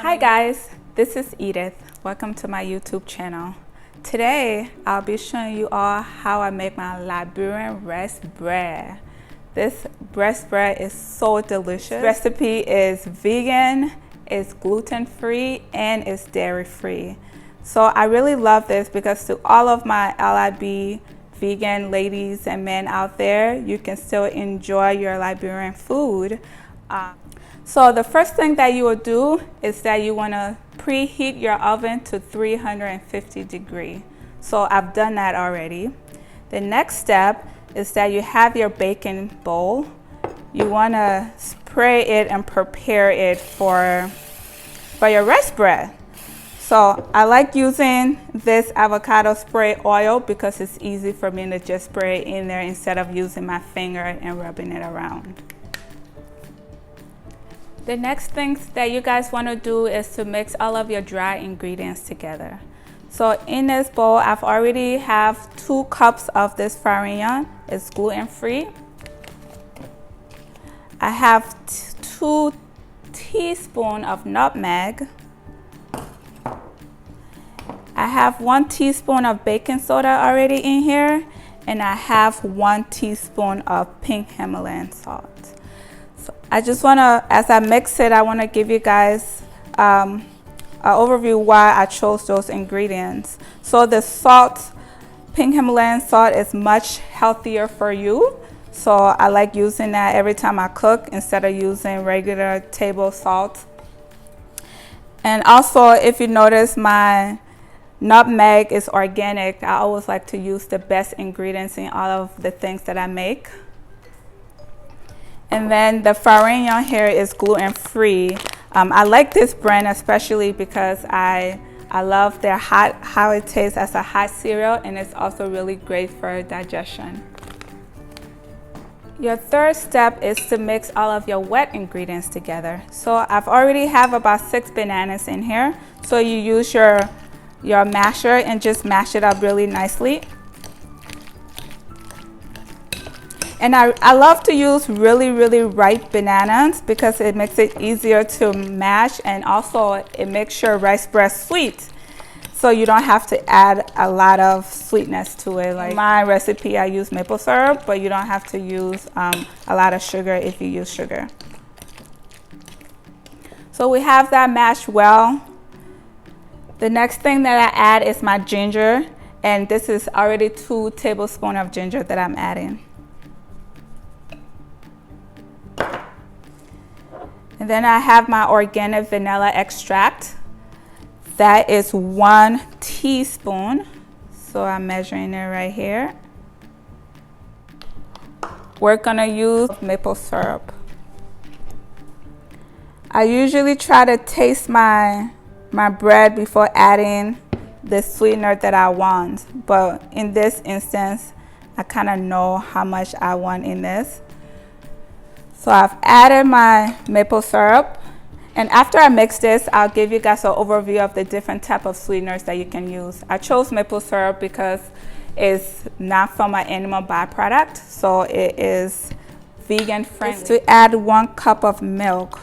Hi guys, this is Edith. Welcome to my YouTube channel. Today I'll be showing you all how I make my Liberian rice bread. This rice bread is so delicious. This recipe is vegan, it's gluten-free, and it's dairy-free. So I really love this because to all of my LIB vegan ladies and men out there, you can still enjoy your Liberian food. So the first thing that you will do is that you want to preheat your oven to 350 degrees. So I've done that already. The next step is that you have your baking bowl. You want to spray it and prepare it for your rice bread. So I like using this avocado spray oil because it's easy for me to just spray it in there instead of using my finger and rubbing it around. The next thing that you guys want to do is to mix all of your dry ingredients together. So in this bowl, I've already have 2 cups of this Farina. It's gluten-free. I have 2 teaspoons of nutmeg. I have 1 teaspoon of baking soda already in here, and I have 1 teaspoon of pink Himalayan salt. I just want to, as I mix it, I want to give you guys an overview why I chose those ingredients. So the salt, pink Himalayan salt, is much healthier for you. So I like using that every time I cook instead of using regular table salt. And also, if you notice, my nutmeg is organic. I always like to use the best ingredients in all of the things that I make. And then the Farina here is gluten-free. I like this brand especially because I love their how it tastes as a hot cereal, and it's also really great for digestion. Your third step is to mix all of your wet ingredients together. So I've already have about 6 bananas in here. So you use your masher and just mash it up really nicely. And I love to use really ripe bananas because it makes it easier to mash, and also it makes your rice bread sweet. So you don't have to add a lot of sweetness to it. Like my recipe, I use maple syrup, but you don't have to use a lot of sugar if you use sugar. So we have that mashed well. The next thing that I add is my ginger, and this is already 2 tablespoons of ginger that I'm adding. And then I have my organic vanilla extract. That is 1 teaspoon. So I'm measuring it right here. We're gonna use maple syrup. I usually try to taste my bread before adding the sweetener that I want. But in this instance, I kind of know how much I want in this. So I've added my maple syrup, and after I mix this, I'll give you guys an overview of the different type of sweeteners that you can use. I chose maple syrup because it's not from an animal byproduct, so it is vegan friendly. To add 1 cup of milk,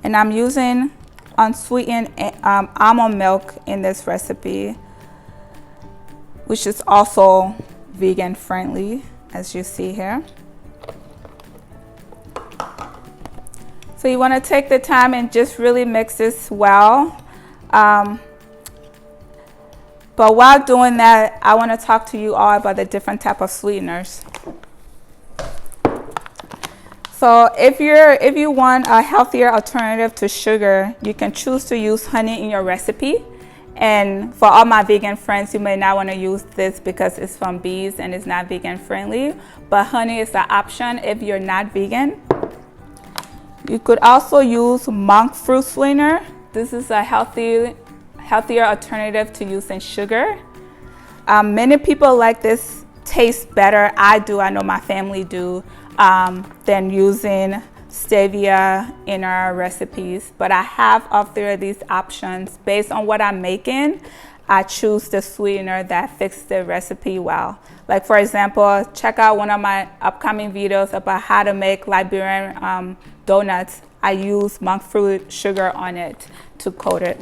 and I'm using unsweetened almond milk in this recipe, which is also vegan friendly, as you see here. So you want to take the time and just really mix this well. But while doing that, I want to talk to you all about the different type of sweeteners. So if you want a healthier alternative to sugar, you can choose to use honey in your recipe. And for all my vegan friends, you may not want to use this because it's from bees and it's not vegan friendly. But honey is the option if you're not vegan. You could also use monk fruit sweetener. This is a healthier alternative to using sugar. Many people like this taste better. I do, I know my family do, than using stevia in our recipes. But I have all 3 of these options. Based on what I'm making, I choose the sweetener that fits the recipe well. Like for example, check out one of my upcoming videos about how to make Liberian donuts I use monk fruit sugar on it to coat it.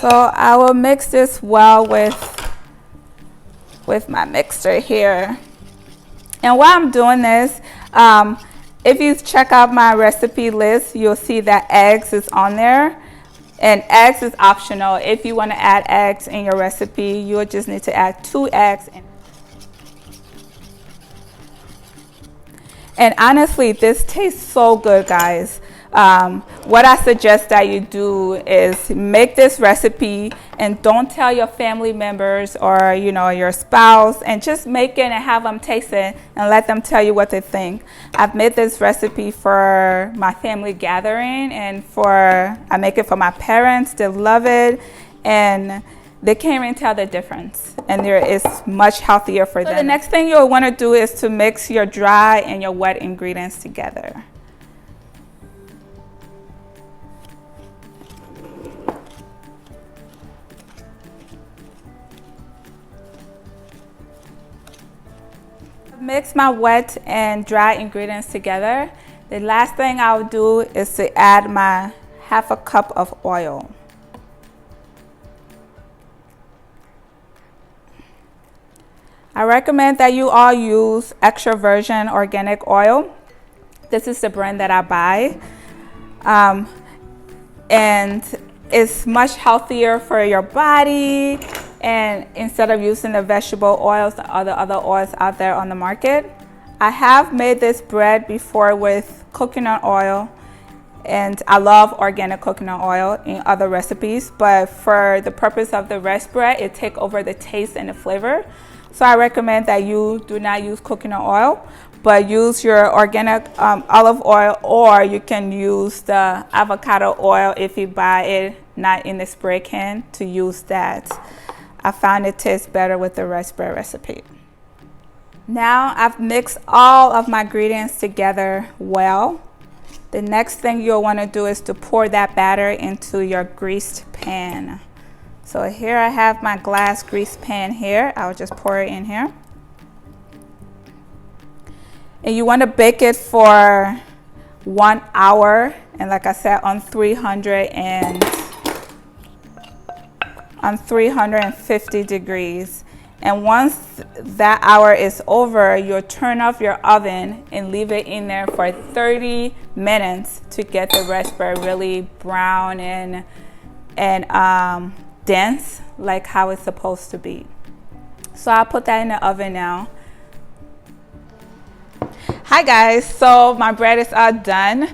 So I will mix this well with my mixer here. And while I'm doing this, if you check out my recipe list, you'll see that eggs is on there. And eggs is optional. If you want to add eggs in your recipe, you'll just need to add 2 eggs. And honestly, this tastes so good, guys. What I suggest that you do is make this recipe and don't tell your family members or your spouse, and just make it and have them taste it and let them tell you what they think. I've made this recipe for my family gathering, and I make it for my parents. They love it, and they can't even tell the difference, and it's much healthier for them. The next thing you'll want to do is to mix your dry and your wet ingredients together. Mix my wet and dry ingredients together. The last thing I'll do is to add my half a cup of oil. I recommend that you all use extra virgin organic oil. This is the brand that I buy. And it's much healthier for your body. And instead of using the vegetable oils or the other oils out there on the market, I have made this bread before with coconut oil. And I love organic coconut oil in other recipes. But for the purpose of the rest bread, it takes over the taste and the flavor. So I recommend that you do not use coconut oil, but use your organic olive oil, or you can use the avocado oil if you buy it not in the spray can, to use that. I found it tastes better with the rice bread recipe. Now I've mixed all of my ingredients together well. The next thing you'll want to do is to pour that batter into your greased pan. So here I have my glass grease pan here. I'll just pour it in here. And you want to bake it for 1 hour. And like I said, on 350 degrees. And once that hour is over, you'll turn off your oven and leave it in there for 30 minutes to get the rest bread really brown and dense, like how it's supposed to be. So I'll put that in the oven now. Hi guys, so my bread is all done.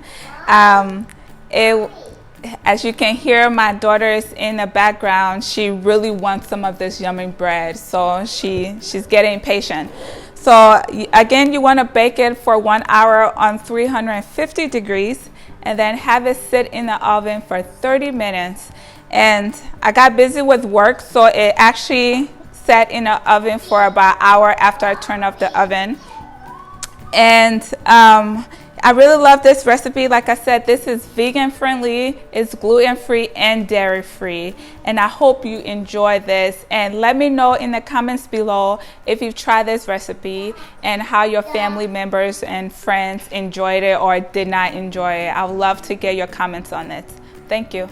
As you can hear, my daughter is in the background. She really wants some of this yummy bread, so she's getting impatient. So again, you want to bake it for 1 hour on 350 degrees and then have it sit in the oven for 30 minutes. And I got busy with work, so it actually sat in the oven for about an hour after I turned off the oven. And I really love this recipe. Like I said, this is vegan friendly, it's gluten-free and dairy-free. And I hope you enjoy this. And let me know in the comments below if you've tried this recipe and how your family members and friends enjoyed it or did not enjoy it. I would love to get your comments on it. Thank you.